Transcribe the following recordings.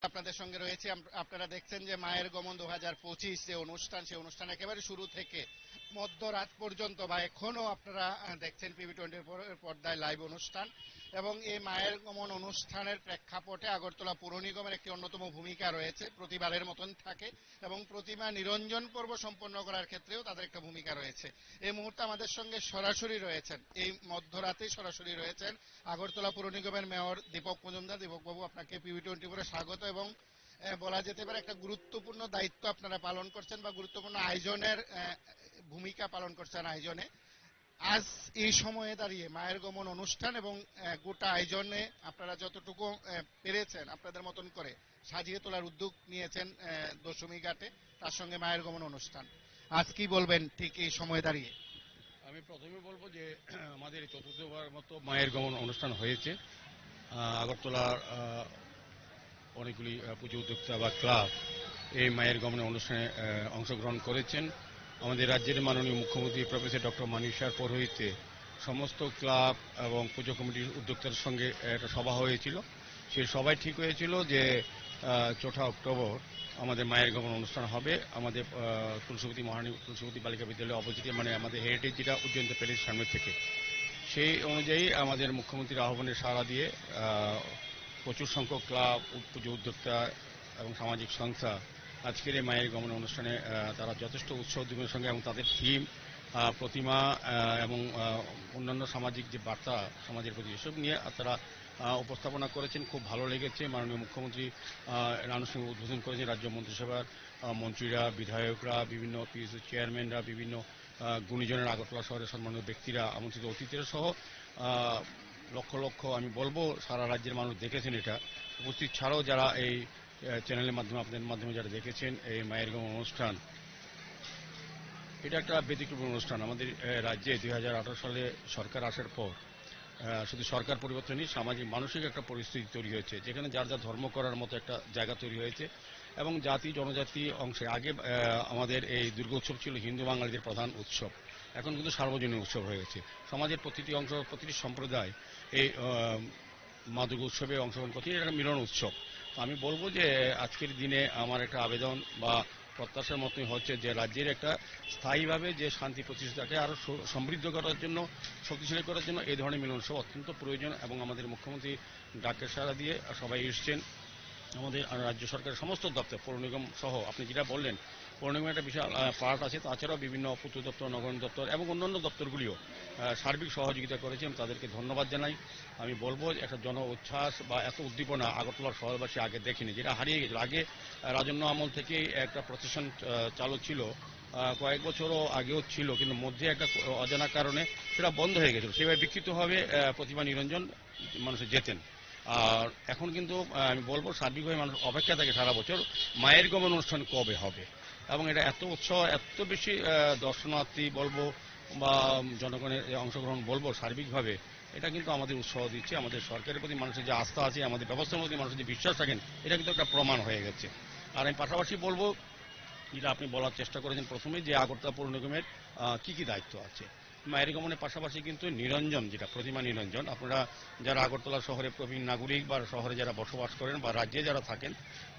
আপনাদের সঙ্গে রয়েছে। আপনারা দেখছেন যে মায়ের গমন 2025 যে অনুষ্ঠান, সেই অনুষ্ঠান একেবারে শুরু থেকে মধ্যরাত পর্যন্ত বা এখনো আপনারা দেখছেন PB24 পর্দায় লাইভ অনুষ্ঠান। এবং এই মায়ের গমন অনুষ্ঠানের প্রেক্ষাপটে আগরতলা পৌর নিগমের একটি অন্যতম ভূমিকা রয়েছে, প্রতিবারের মতন থাকে, এবং প্রতিমা নিরঞ্জন পর্ব সম্পন্ন করার ক্ষেত্রেও তাদের একটা ভূমিকা রয়েছে। এই মুহূর্তে আমাদের সঙ্গে সরাসরি রয়েছেন, এই মধ্যরাতেই সরাসরি রয়েছেন আগরতলা পৌর নিগমের মেয়র দীপক মজুমদার। দীপকবাবু, আপনাকে PB24 স্বাগত। এবং বলা যেতে পারে একটা গুরুত্বপূর্ণ দায়িত্ব আপনারা পালন করছেন বা গুরুত্বপূর্ণ আয়োজনের ভূমিকা পালন করছেন আয়োজনে। আজ এই সময়ে দাঁড়িয়ে মায়ের গমন অনুষ্ঠান এবং গোটা আয়োজনে আপনারা যতটুকু পেরেছেন আপনাদের মতন করে সাজিয়ে তোলার উদ্যোগ নিয়েছেন দশমী ঘাটে, তার সঙ্গে মায়ের গমন অনুষ্ঠান, আজ কি বলবেন ঠিক এই সময়ে দাঁড়িয়ে? আমি প্রথমে বলবো যে আমাদের চতুর্থবার মতো মায়ের গমন অনুষ্ঠান হয়েছে। আগরতলার অনেকগুলি পুজো উদ্যোক্তা বা ক্লাব এই মায়ের গমন অনুষ্ঠানে অংশগ্রহণ করেছেন। আমাদের রাজ্যের মাননীয় মুখ্যমন্ত্রী প্রফেসর ডক্টর মানিক সাহার পৌরোহিত্যে সমস্ত ক্লাব এবং পুজো কমিটির উদ্যোক্তার সঙ্গে একটা সভা হয়েছিল। সেই সভায় ঠিক হয়েছিল যে 4 অক্টোবর আমাদের মায়ের গমন অনুষ্ঠান হবে আমাদের তুলসীবতী মহারানী তুলসীবতী বালিকা বিদ্যালয় অপোজিটে, মানে আমাদের হেরিটেজ যেটা উজ্জয়ন্ত প্যালেস সামনে থেকে। সেই অনুযায়ী আমাদের মুখ্যমন্ত্রীর আহ্বানের সাড়া দিয়ে প্রচুর সংখ্যক ক্লাব, পুজো উদ্যোক্তা এবং সামাজিক সংস্থা আজকের এই মায়ের গমন অনুষ্ঠানে তারা যথেষ্ট উৎসাহ উদ্দীপনার সঙ্গে এবং তাদের থিম, প্রতিমা এবং অন্যান্য সামাজিক যে বার্তা সমাজের প্রতি, এসব নিয়ে তারা উপস্থাপনা করেছেন। খুব ভালো লেগেছে। মাননীয় মুখ্যমন্ত্রী আনুষ্ঠানিক উদ্বোধন করেছেন। রাজ্য মন্ত্রিসভার মন্ত্রীরা, বিধায়করা, বিভিন্ন পিএসসি চেয়ারম্যানরা, বিভিন্ন গুণীজনের, আগরতলা শহরের সম্মানীয় ব্যক্তিরা, আমন্ত্রিত অতিথিরা সহ লক্ষ লক্ষ, আমি বলবো সারা রাজ্যের মানুষ দেখেছেন এটা। উপস্থিত ছাড়াও যারা এই চ্যানেলের মাধ্যমে, আপনাদের মাধ্যমে যারা দেখেছেন এই মায়ের গমন অনুষ্ঠান, এটা একটা ব্যতিক্রমী অনুষ্ঠান। আমাদের রাজ্যে 2018 সালে সরকার আসার পর শুধু সরকার পরিবর্তনই, সামাজিক মানসিক একটা পরিস্থিতি তৈরি হয়েছে, যেখানে যার যা ধর্ম করার মতো একটা জায়গা তৈরি হয়েছে। এবং জাতি জনজাতি অংশে আগে আমাদের এই দুর্গোৎসব ছিল হিন্দু বাঙালিদের প্রধান উৎসব, এখন কিন্তু সার্বজনীন উৎসব হয়ে গেছে। সমাজের প্রতিটি অংশ, প্রতিটি সম্প্রদায় এই মা দুর্গা উৎসবে অংশগ্রহণ করছে। এটা একটা মিলন উৎসব। আমি বলবো যে আজকের দিনে আমার একটা আবেদন বা প্রত্যাশার মতোই হচ্ছে যে রাজ্যের একটা স্থায়ীভাবে যে শান্তি প্রতিষ্ঠাকে আরও সমৃদ্ধ করার জন্য, শক্তিশালী করার জন্য এই ধরনের মিলন উৎসব অত্যন্ত প্রয়োজন। এবং আমাদের মুখ্যমন্ত্রী ডাকের সাড়া দিয়ে সবাই এসছেন। আমাদের রাজ্য সরকারের সমস্ত দপ্তর, পৌর নিগম সহ, আপনি যেটা বললেন পৌর নিগমের একটা বিশাল পার্ট আছে, তাছাড়াও বিভিন্ন পূর্ত দপ্তর, নগর দপ্তর এবং অন্যান্য দপ্তরগুলিও সার্বিক সহযোগিতা করেছে। আমি তাদেরকে ধন্যবাদ জানাই। আমি বলবো একটা জন উচ্ছ্বাস বা এত উদ্দীপনা আগরতলার শহরবাসী আগে দেখিনি, যেটা হারিয়ে গেছিল। আগে রাজন্য আমল থেকে একটা প্রসেশন চালু ছিল, কয়েক বছরও আগেও ছিল, কিন্তু মধ্যে একটা অজানা কারণে সেটা বন্ধ হয়ে গেছিল। সেভাবে বিক্ষিপ্তভাবে প্রতিমা নিরঞ্জন মানুষের যেতেন। আর এখন কিন্তু আমি বলবো সার্বিকভাবে মানুষ অপেক্ষা থাকে সারা বছর মায়ের গমন অনুষ্ঠান কবে হবে। এবং এটা এত উৎসাহ, এত বেশি দর্শনার্থী বলবো বা জনগণের অংশগ্রহণ বলবো সার্বিকভাবে, এটা কিন্তু আমাদের উৎসাহ দিচ্ছে। আমাদের সরকারের প্রতি মানুষের যে আস্থা আছে, আমাদের ব্যবস্থার প্রতি মানুষের যে বিশ্বাস রাখেন, এটা কিন্তু একটা প্রমাণ হয়ে গেছে। আর আমি পাশাপাশি বলবো, যেটা আপনি বলার চেষ্টা করেছেন প্রথমে, যে আগরতলা পৌর নিগমের কী কী দায়িত্ব আছে। মায়ের গমনের পাশাপাশি কিন্তু নিরঞ্জন, যেটা প্রতিমা নিরঞ্জন, আপনারা যারা আগরতলা শহরে প্রবীণ নাগরিক বা শহরে যারা বসবাস করেন বা রাজ্যে যারা থাকেন,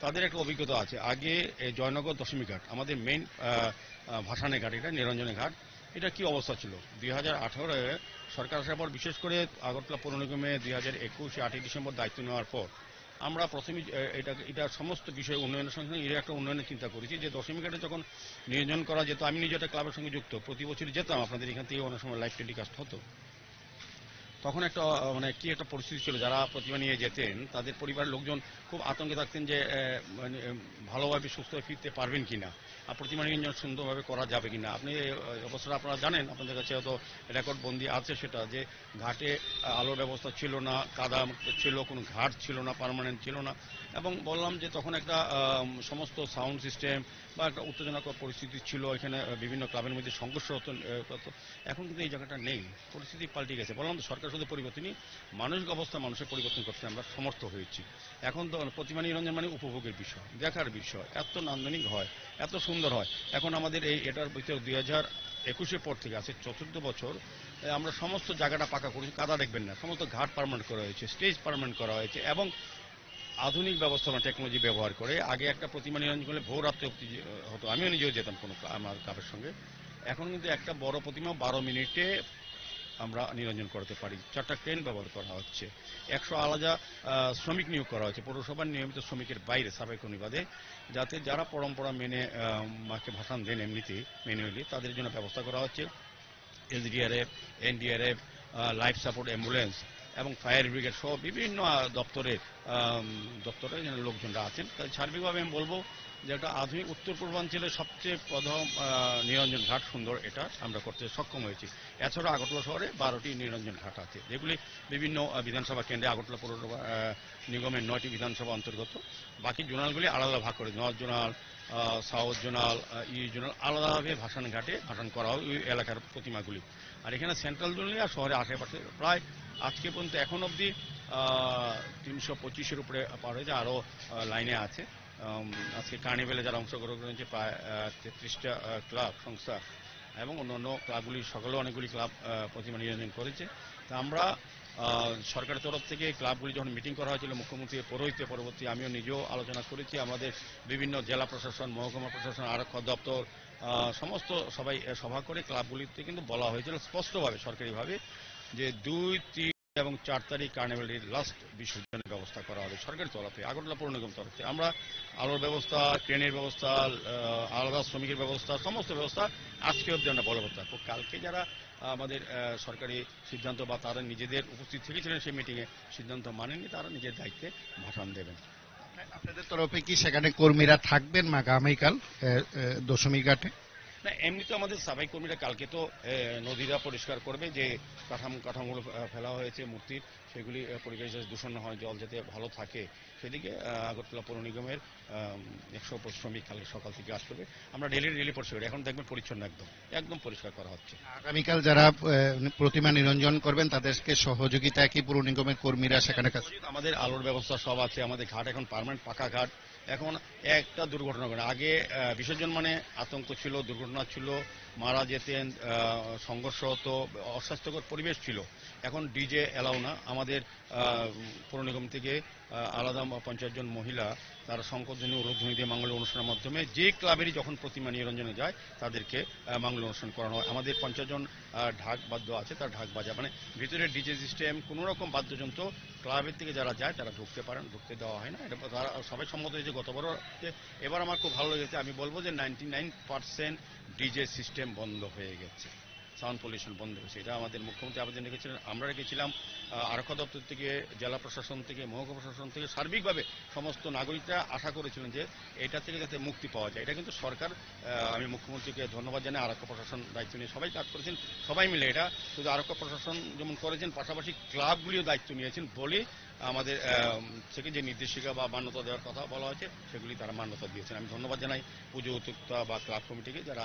তাদের একটা অভিজ্ঞতা আছে। আগে জয়নগর দশমী ঘাট, আমাদের মেইন ভাসানের ঘাট, এটা নিরঞ্জনের ঘাট, এটা কি অবস্থা ছিল 2018 সরকার আসার পর, বিশেষ করে আগরতলা পৌর নিগমে 2021 8ই ডিসেম্বর দায়িত্ব নেওয়ার পর আমরা প্রথমে এটা সমস্ত বিষয় উন্নয়নের সঙ্গে এর একটা উন্নয়নের চিন্তা করেছি, যে দশমী ঘাটে যখন নিয়োজন করা যেত, আমি নিজে একটা ক্লাবের সঙ্গে যুক্ত, প্রতি বছরই যেতাম, আপনাদের এখান থেকে অনেক সময় লাইভ টেলিকাস্ট হতো। তখন একটা মানে কি একটা পরিস্থিতি ছিল, যারা প্রতিমা নিয়ে যেতেন তাদের পরিবারের লোকজন খুব আতঙ্কে থাকতেন যে মানে ভালোভাবে সুস্থভাবে ফিরতে পারবেন কিনা, আর প্রতিমা নিরঞ্জন সুন্দরভাবে করা যাবে কিনা। আপনি অবস্থাটা আপনারা জানেন, আপনাদের কাছে হয়তো রেকর্ড বন্দি আছে সেটা, যে ঘাটে আলোর ব্যবস্থা ছিল না, কাদা ছিল, কোনো ঘাট ছিল না, পার্মানেন্ট ছিল না। এবং বললাম যে তখন একটা সমস্ত সাউন্ড সিস্টেম বা একটা উত্তেজনাকর পরিস্থিতি ছিল, এখানে বিভিন্ন ক্লাবের মধ্যে সংঘর্ষ হতো। এখন কিন্তু এই জায়গাটা নেই, পরিস্থিতি পাল্টে গেছে। বললাম তো সরকার শুধু পরিবর্তনই, মানসিক অবস্থা মানুষের পরিবর্তন করতে আমরা সমর্থ হয়েছি। এখন তো প্রতিমা নিরঞ্জন মানে উপভোগের বিষয়, দেখার বিষয়, এত নান্দনিক হয়, এত সুন্দর হয়। এখন আমাদের এটার ভিতরে 2021 পর থেকে আছে চতুর্থ বছর, আমরা সমস্ত জায়গাটা পাকা করেছি, কাদা দেখবেন না, সমস্ত ঘাট পার্মানেন্ট করা হয়েছে, স্টেজ পার্মানেন্ট করা হয়েছে। এবং আধুনিক ব্যবস্থাপনা টেকনোলজি ব্যবহার করে। আগে একটা প্রতিমা নিরঞ্জন করলে ভোর রাত্রে অবধি হতো, আমিও নিজেও যেতাম কোনো আমার ক্লাবের সঙ্গে। এখন কিন্তু একটা বড় প্রতিমা 12 মিনিটে আমরা নিরঞ্জন করতে পারি। 4টা ক্রেন ব্যবহার করা হচ্ছে, 100 আলাদা শ্রমিক নিয়োগ করা হচ্ছে পৌরসভার নিয়মিত শ্রমিকের বাইরে সাফাই কর্মী বাদে, যাতে যারা পরম্পরা মেনে মাকে ভাসান দেন এমনিতে ম্যানুয়ালি, তাদের জন্য ব্যবস্থা করা হচ্ছে। SDRF, NDRF, life support ambulance এবং ফায়ার ব্রিগেড সহ বিভিন্ন দপ্তরে লোকজনরা আছেন। তাই সার্বিকভাবে আমি বলবো যে একটা আধুনিক উত্তর পূর্বাঞ্চলের সবচেয়ে প্রথম নিরঞ্জন ঘাট সুন্দর, এটা আমরা করতে সক্ষম হয়েছি। এছাড়া আগরতলা শহরে 12টি নিরঞ্জন ঘাট আছে, যেগুলি বিভিন্ন বিধানসভা কেন্দ্রে, আগরতলা পৌর নিগমের 9টি বিধানসভা অন্তর্গত। বাকি জোনালগুলি আলাদা ভাগ করে, north zonal, south zonal, zonal আলাদাভাবে ভাসান ঘাটে ভাসান করা হয় ওই এলাকার প্রতিমাগুলি। আর এখানে সেন্ট্রাল জোনাল আর শহরের আশেপাশে প্রায় আজকে পর্যন্ত এখন অবধি 325-এর উপরে পার হয়েছে, আরও লাইনে আছে। আজকে কার্নিভেলে যারা অংশগ্রহণ করেছে প্রায় 33টা ক্লাব সংস্থা এবং অন্যান্য ক্লাবগুলি সকালে অনেকগুলি ক্লাব প্রতিমা নিরঞ্জন করেছে। তা আমরা সরকারের তরফ থেকে ক্লাবগুলি যখন মিটিং করা হয়েছিল মুখ্যমন্ত্রীর পৌরোহিত্যে পরবর্তী আমিও নিজেও আলোচনা করেছি। আমাদের বিভিন্ন জেলা প্রশাসন, মহকুমা প্রশাসন, আরক্ষা দপ্তর সমস্ত সবাই সভা করে ক্লাবগুলিতে কিন্তু বলা হয়েছিল স্পষ্টভাবে সরকারিভাবে যে 2, 3 এবং 4 তারিখ কার্নিভালের লাস্ট বিসর্জনের ব্যবস্থা করা হবে সরকারের তরফে, আগরতলা পৌর নিগম তরফে। আমরা আলোর ব্যবস্থা, ট্রেনের ব্যবস্থা, আলাদা শ্রমিকের ব্যবস্থা, সমস্ত ব্যবস্থা আজকে অবধি আমরা বলবৎ রাখবো। কালকে যারা আমাদের সরকারি সিদ্ধান্ত বা তারা নিজেদের উপস্থিত থেকেছিলেন সেই মিটিংয়ে সিদ্ধান্ত মানেননি, তারা নিজের দায়িত্বে ভাষণ দেবেন। আপনাদের তরফে কি সেখানে কর্মীরা থাকবেন আগামীকাল দশমী ঘাটে? না, এমনি তো আমাদের সাফাই কর্মীরা কালকে তো নদীরা পরিষ্কার করবে, যে কাঠামোগুলো ফেলা হয়েছে মূর্তির, সেগুলি পরিবেশ দূষণ হয়, জল যাতে ভালো থাকে সেদিকে আগরতলা পৌর নিগমের 100 শ্রমিক কালকে সকাল থেকে কাজ করবে। আমরা ডেলি পরিষ্কার, এখন দেখবেন পরিচ্ছন্ন একদম পরিষ্কার করা হচ্ছে। আগামীকাল যারা প্রতিমা নিরঞ্জন করবেন তাদেরকে সহযোগিতা কি পৌর নিগমের কর্মীরা সেখানে? আমাদের আলোর ব্যবস্থা সব আছে, আমাদের ঘাট এখন পার্মানেন্ট পাকা ঘাট। এখন একটা দুর্ঘটনা ঘটে, আগে বিসর্জন মানে আতঙ্ক ছিল, দুর্ঘটনা ছিল, মারা যেতেন, সংঘর্ষ হতো, অস্বাস্থ্যকর পরিবেশ ছিল। এখন ডিজে এলাও না। আমাদের পৌর নিগম থেকে আলাদা 50 জন মহিলা তারা শঙ্করধ্বনি উলুধ্বনি দিয়ে মাঙ্গলিক অনুষ্ঠানের মাধ্যমে যে ক্লাবেরই যখন প্রতিমা নিরঞ্জনে যায় তাদেরকে মাঙ্গলিক অনুষ্ঠান করানো হয়। আমাদের 50 জন ঢাক বাদ্য আছে, তার ঢাক বাজা মানে ভিতরে ডিজে সিস্টেম, কোনো রকম বাদ্যযন্ত্র ক্লাবের থেকে যারা যায় তারা ঢুকতে পারেন, ঢুকতে দেওয়া হয় না। এটা তারা সবাই সম্মত হয়েছে গত বড়। এবার আমার খুব ভালো লেগেছে, আমি বলবো যে 99% ডিজে সিস্টেম বন্ধ হয়ে গেছে, সাউন্ড পলিউশন বন্ধ হয়েছে। এটা আমাদের মুখ্যমন্ত্রী আবেদন রেখেছিলেন, আমরা রেখেছিলাম। আরক্ষা দপ্তর থেকে, জেলা প্রশাসন থেকে, মহকুমা প্রশাসন থেকে সার্বিকভাবে সমস্ত নাগরিকরা আশা করেছিলেন যে এটা থেকে যাতে মুক্তি পাওয়া যায়। এটা কিন্তু সরকার, আমি মুখ্যমন্ত্রীকে ধন্যবাদ জানাই, আরক্ষা প্রশাসন দায়িত্ব নিয়ে সবাই কাজ করেছেন, সবাই মিলে। এটা শুধু আরক্ষা প্রশাসন যেমন করেছেন, পাশাপাশি ক্লাবগুলিও দায়িত্ব নিয়েছেন বলে আমাদের থেকে যে নির্দেশিকা বা মান্যতা দেওয়ার কথা বলা হয়েছে সেগুলি তারা মান্যতা দিয়েছেন। আমি ধন্যবাদ জানাই পুজো উদ্যোক্তা বা ক্লাব কমিটিকে, যারা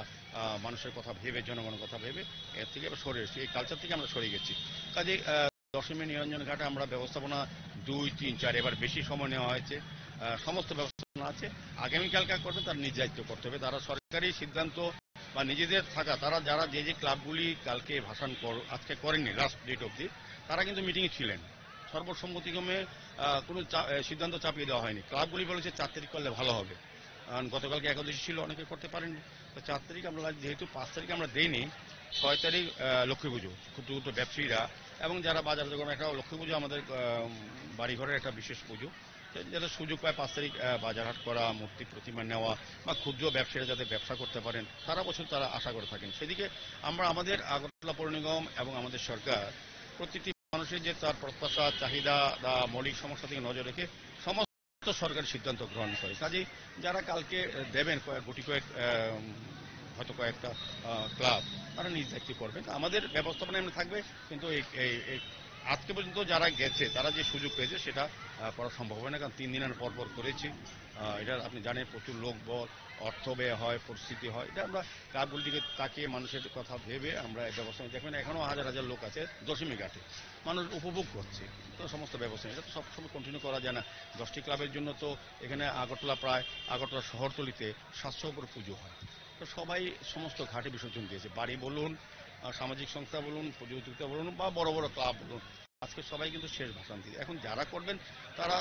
মানুষের কথা ভেবে, জনগণের কথা ভেবে এর থেকে সরে এসেছি, এই কালচার থেকে আমরা সরে গেছি। কাজে দশমী নিরঞ্জন ঘাটে আমরা ব্যবস্থাপনা 2, 3, 4 এবার বেশি সময় নেওয়া হয়েছে, সমস্ত ব্যবস্থাপনা আছে। আগামীকালকা করবে তার নিজ দায়িত্ব করতে হবে, তারা সরকারি সিদ্ধান্ত বা নিজেদের থাকা, তারা যারা যে ক্লাবগুলি কালকে ভাষণ আজকে করেননি লাস্ট ডেট অবধি, তারা কিন্তু মিটিংয়ে ছিলেন। সর্বসম্মতিক্রমে কোনো সিদ্ধান্ত চাপিয়ে দেওয়া হয়নি। ক্লাবগুলি বলেছে 4 তারিখ করলে ভালো হবে, কারণ গতকালকে একাদশী ছিল, অনেকে করতে পারেননি। তো 4 তারিখ আমরা, যেহেতু 5 তারিখ আমরা দেইনি, 6 তারিখ লক্ষ্মী পুজো, ক্ষুদ্র ক্ষুদ্র ব্যবসায়ীরা এবং যারা বাজার দোকান, একটা লক্ষ্মী পুজো আমাদের বাড়িঘরের একটা বিশেষ পুজো, যারা সুযোগ পায় 5 তারিখ বাজারহাট করা, মূর্তি প্রতিমা নেওয়া বা ক্ষুদ্র ব্যবসায়ীরা যাতে ব্যবসা করতে পারেন, সারা বছর তারা আশা করে থাকেন। সেদিকে আমরা আমাদের আগরতলা পৌর নিগম এবং আমাদের সরকার প্রতিটি মানুষের যে তার প্রত্যাশা, চাহিদা বা মৌলিক সমস্যা থেকে নজর রেখে সমস্ত সরকারি সিদ্ধান্ত গ্রহণ করে। কাজেই যারা কালকে দেবেন হয়তো কয়েকটা ক্লাব, তারা নিজ দায়িত্ব করবেন, আমাদের ব্যবস্থাপনা এমনি থাকবে। কিন্তু এই আজকে পর্যন্ত যারা গেছে তারা যে সুযোগ পেয়েছে সেটা করা সম্ভব হয় না, কারণ 3 দিনের পর করেছি। এটা আপনি জানেন প্রচুর লোক বল, অর্থ ব্যয় হয়, পরিস্থিতি হয়। এটা আমরা ক্লাবগুলির দিকে তাকিয়ে মানুষের কথা ভেবে আমরা এই ব্যবস্থা দেখবেন। এখনও হাজার হাজার লোক আছে দশমী ঘাটে, মানুষ উপভোগ করছে। তো সমস্ত ব্যবস্থা এটা তো সবসময় কন্টিনিউ করা যায় না। 10টি ক্লাবের জন্য তো এখানে আগরতলা শহরতলিতে 700 উপর পুজো হয়। তো সবাই সমস্ত ঘাটে বিসর্জন দিয়েছে, বাড়ি বলুন, সামাজিক সংস্থা বলুন, পুজো উদ্যোক্তা বলুন বা বড় বড় ক্লাব বলুন, আজকে সবাই কিন্তু শেষ ভাষান্তি। এখন যারা করবেন তারা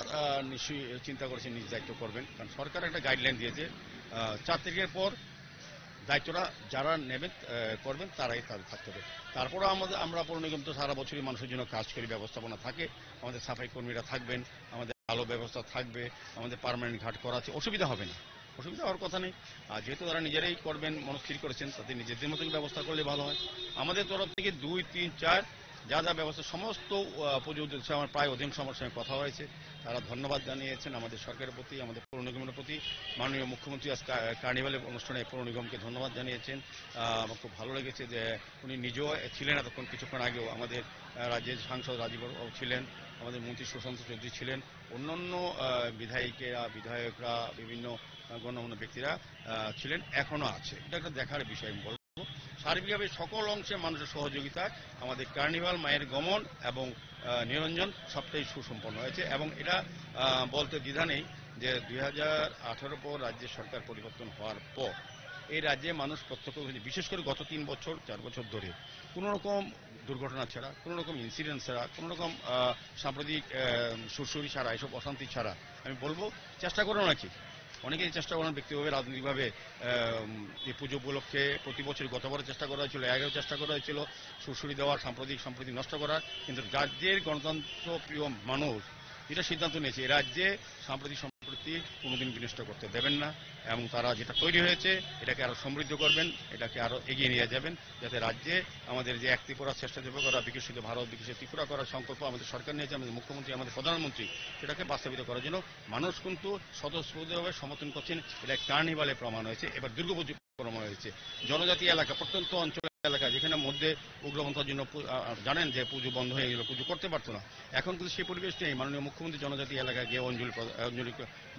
নিশ্চয়ই চিন্তা করেছেন, নিজ দায়িত্ব করবেন, কারণ সরকার একটা গাইডলাইন দিয়েছে 4 তারিখের পর দায়িত্বটা যারা নেবেন করবেন তারাই তাদের থাকতে হবে। তারপরে আমরা পৌর নিগম তো সারা বছরই মানুষের জন্য কাজ করি, ব্যবস্থাপনা থাকে, আমাদের সাফাই কর্মীরা থাকবেন, আমাদের আলো ব্যবস্থা থাকবে, আমাদের পার্মানেন্ট ঘাট করা আছে, অসুবিধা হবে না, অসুবিধা হওয়ার কথা নেই। আর যেহেতু তারা নিজেরাই করবেন মনস্থির করেছেন, তাদের নিজেদের মতন ব্যবস্থা করলে ভালো হয়। আমাদের তরফ থেকে 2, 3, 4 যা যা ব্যবস্থা সমস্ত পুজো উদ্দেশ্যে আমার প্রায় অধিকাংশ আমার সঙ্গে কথা হয়েছে, তারা ধন্যবাদ জানিয়েছেন আমাদের সরকারের প্রতি, আমাদের পৌর নিগমের প্রতি। মাননীয় মুখ্যমন্ত্রী আজ কার্নিভালের অনুষ্ঠানে পৌর নিগমকে ধন্যবাদ জানিয়েছেন। আমার খুব ভালো লেগেছে যে উনি নিজেও ছিলেন এতক্ষণ, কিছুক্ষণ আগেও আমাদের রাজ্যের সাংসদ রাজীব ছিলেন, আমাদের মন্ত্রী সুশান্ত চৌধুরী ছিলেন, অন্যান্য বিধায়করা বিভিন্ন গণ্যমান্য ব্যক্তিরা ছিলেন, এখনো আছে। এটা একটা দেখার বিষয়। আমি বলবো সার্বিকভাবে সকল অংশে মানুষের সহযোগিতায় আমাদের কার্নিভাল, মায়ের গমন এবং নিরঞ্জন সবটাই সুসম্পন্ন হয়েছে। এবং এটা বলতে দ্বিধা নেই যে 2018 পর রাজ্যের সরকার পরিবর্তন হওয়ার পর এই রাজ্যে মানুষ প্রত্যক্ষ, বিশেষ করে গত 3 বছর 4 বছর ধরে কোনো রকম দুর্ঘটনা ছাড়া, কোনো রকম ইনসিডেন্ট ছাড়া, কোনো রকম সাম্প্রতিক সুরসুরি ছাড়া, এসব অশান্তি ছাড়া, আমি বলবো চেষ্টা করো নাকি অনেকেই চেষ্টা করেন ব্যক্তিভাবে, রাজনৈতিকভাবে এই পুজো উপলক্ষে প্রতি বছর, গতবারও চেষ্টা করা হয়েছিল, আগেও চেষ্টা করা হয়েছিল সুরসুরি দেওয়ার, সাম্প্রতিক সম্প্রীতি নষ্ট করার, কিন্তু রাজ্যের গণতন্ত্র প্রিয় মানুষ যেটা সিদ্ধান্ত নিয়েছে এই রাজ্যে সাম্প্রতিক সম্প্রীতি কোনোদিন বিনষ্ট করতে দেবেন না। এবং তারা যেটা তৈরি হয়েছে এটাকে আরো সমৃদ্ধ করবেন, এটাকে আরো এগিয়ে নিয়ে যাবেন, যাতে রাজ্যে আমাদের যে এক ত্রিপুরা চেষ্টা করা, বিকশিত ভারত, বিকশিত ত্রিপুরা করার সংকল্প আমাদের সরকার নিয়েছে, আমাদের মুখ্যমন্ত্রী, আমাদের প্রধানমন্ত্রী, সেটাকে বাস্তবিত করার জন্য মানুষ কিন্তু স্বতঃস্ফূর্তভাবে সমর্থন করছেন। এটা কার্নিভালে প্রমাণ হয়েছে, এবার দুর্গাপুজো প্রমাণ হয়েছে। জনজাতি এলাকা, প্রত্যন্ত অঞ্চল এলাকা যেখানে মধ্যে উগ্রপন্থার জন্য জানেন যে পুজো বন্ধ হয়ে গেল, পুজো করতে পারতো না, এখন কিন্তু সেই পরিবেশ নেই। মাননীয় মুখ্যমন্ত্রী জনজাতি এলাকায় গিয়ে অঞ্জলি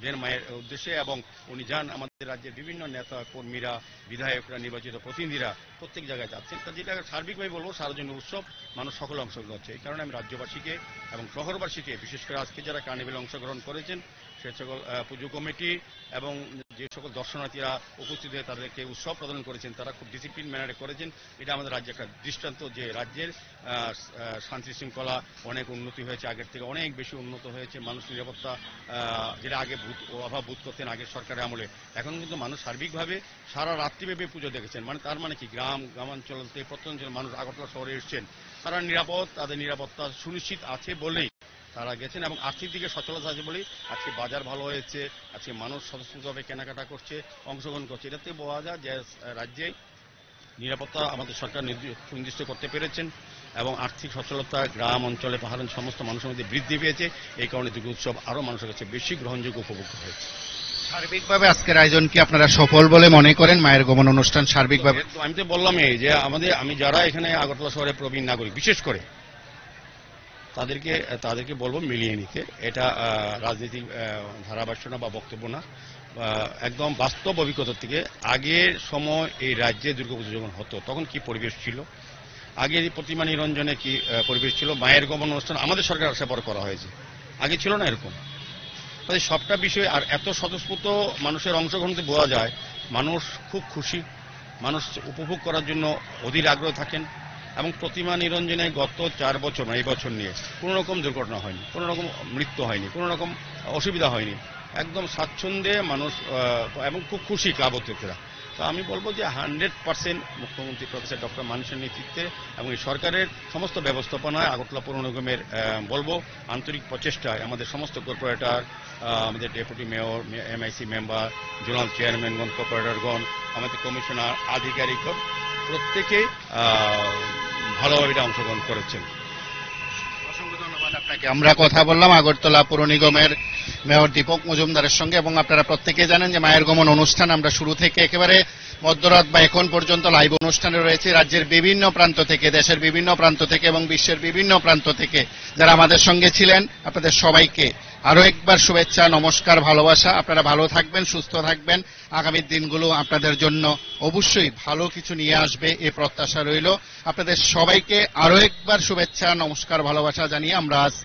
দেন মায়ের উদ্দেশ্যে, এবং উনি যান, আমাদের রাজ্যের বিভিন্ন নেতা কর্মীরা, বিধায়করা, নির্বাচিত প্রতিনিধিরা প্রত্যেক জায়গায় যাচ্ছেন। তা যেটা সার্বিকভাবে বলবো সার্বজনীন উৎসব, মানুষ সকলে অংশগ্রহণ করছে। এই কারণে আমি রাজ্যবাসীকে এবং শহরবাসীকে, বিশেষ করে আজকে যারা কার্নিভালে অংশগ্রহণ করেছেন সে সকল পুজো কমিটি এবং যে সকল দর্শনার্থীরা উপস্থিত হয়ে তাদেরকে উৎসব প্রদান করেছেন, তারা খুব ডিসিপ্লিন ম্যানারে করেছেন। এটা আমাদের রাজ্যে একটা দৃষ্টান্ত যে রাজ্যের শান্তি শৃঙ্খলা অনেক উন্নতি হয়েছে, আগের থেকে অনেক বেশি উন্নত হয়েছে। মানুষ নিরাপত্তা, যেটা আগে অভাব বোধ করতেন আগের সরকারের আমলে, এখন কিন্তু মানুষ সার্বিকভাবে সারা রাত্রিব্যাপী পুজো দেখেছেন। মানে তার মানে কি, গ্রামাঞ্চল থেকে প্রত্যঞ্চল মানুষ আগরতলা শহরে এসছেন, তারা নিরাপদ, তাদের নিরাপত্তা সুনিশ্চিত আছে বলেই তারা গেছেন, এবং আর্থিক দিকে সচলতা আছে বলেই আজকে বাজার ভালো হয়েছে, আজকে মানুষ স্বতঃস্ফূর্তভাবে কেনাকাটা করছে, অংশগ্রহণ করছে। এটাতে বোঝা যায় যে রাজ্যে নিরাপত্তা আমাদের সরকার সুনির্দিষ্ট করতে পেরেছেন, এবং আর্থিক সচ্ছলতা গ্রাম অঞ্চলে, পাহাড় সমস্ত মানুষের মধ্যে বৃদ্ধি পেয়েছে। এই কারণে দুর্গা উৎসব আরো মানুষের কাছে বেশি গ্রহণযোগ্য, উপভোগ্য হয়েছে। সার্বিকভাবে আজকের আয়োজন কি আপনারা সফল বলে মনে করেন? মায়ের গমন অনুষ্ঠান সার্বিকভাবে, আমি তো বললামই যে আমি যারা এখানে আগরতলা শহরে প্রবীণ নাগরিক, বিশেষ করে তাদেরকে বলবো মিলিয়ে নিতে। এটা রাজনীতিক ধারাভাষ্য না বা বক্তব্য না, একদম বাস্তব অভিজ্ঞতা থেকে। আগের সময় এই রাজ্যে দুর্গাপুজো যখন হতো তখন কি পরিবেশ ছিল, আগের প্রতিমা নিরঞ্জনে কি পরিবেশ ছিল, মায়ের গমন অনুষ্ঠান আমাদের সরকার আসার পর করা হয়েছে, আগে ছিল না এরকম। সবটা বিষয় আর এত স্বতঃস্ফূর্ত মানুষের অংশগ্রহণতে বোঝা যায় মানুষ খুব খুশি, মানুষ উপভোগ করার জন্য অধীর আগ্রহ থাকেন। এবং প্রতিমা নিরঞ্জনে গত 4 বছর, এই বছর নিয়ে কোনো রকম দুর্ঘটনা হয়নি, কোনো রকম মৃত্যু হয়নি, কোনো রকম অসুবিধা হয়নি, একদম স্বাচ্ছন্দ্যে মানুষ, এবং খুব খুশি ক্লাব অধ্যক্ষরা। তো আমি বলবো যে 100% মুখ্যমন্ত্রী প্রফেসর ডক্টর মানিসের নেতৃত্বে এবং এই সরকারের সমস্ত ব্যবস্থাপনায়, আগরতলা পৌর নিগমের বলবো আন্তরিক প্রচেষ্টায় আমাদের সমস্ত কর্পোরেটর, আমাদের deputy mayor, MIC member, zonal চেয়ারম্যানগণ, কর্পোরেটরগণ, আমাদের কমিশনার, আধিকারিকগণ প্রত্যেকে ভালোভাবে এটা অংশগ্রহণ করেছেন। অসংখ্য ধন্যবাদ আপনাকে। আমরা কথা বললাম আগরতলা পৌর নিগমের মেয়র দীপক মজুমদারের সঙ্গে, এবং আপনারা প্রত্যেকে জানেন যে মায়ের গমন অনুষ্ঠান আমরা শুরু থেকে একেবারে মধ্যরাত বা এখন পর্যন্ত লাইভ অনুষ্ঠানে রয়েছে রাজ্যের বিভিন্ন প্রান্ত থেকে, দেশের বিভিন্ন প্রান্ত থেকে এবং বিশ্বের বিভিন্ন প্রান্ত থেকে যারা আমাদের সঙ্গে ছিলেন, আপনাদের সবাইকে আরো একবার শুভেচ্ছা, নমস্কার, ভালোবাসা। আপনারা ভালো থাকবেন, সুস্থ থাকবেন। আগামী দিনগুলো আপনাদের জন্য অবশ্যই ভালো কিছু নিয়ে আসবে, এ প্রত্যাশা রইল। আপনাদের সবাইকে আরো একবার শুভেচ্ছা, নমস্কার, ভালোবাসা জানিয়ে আমরা আজ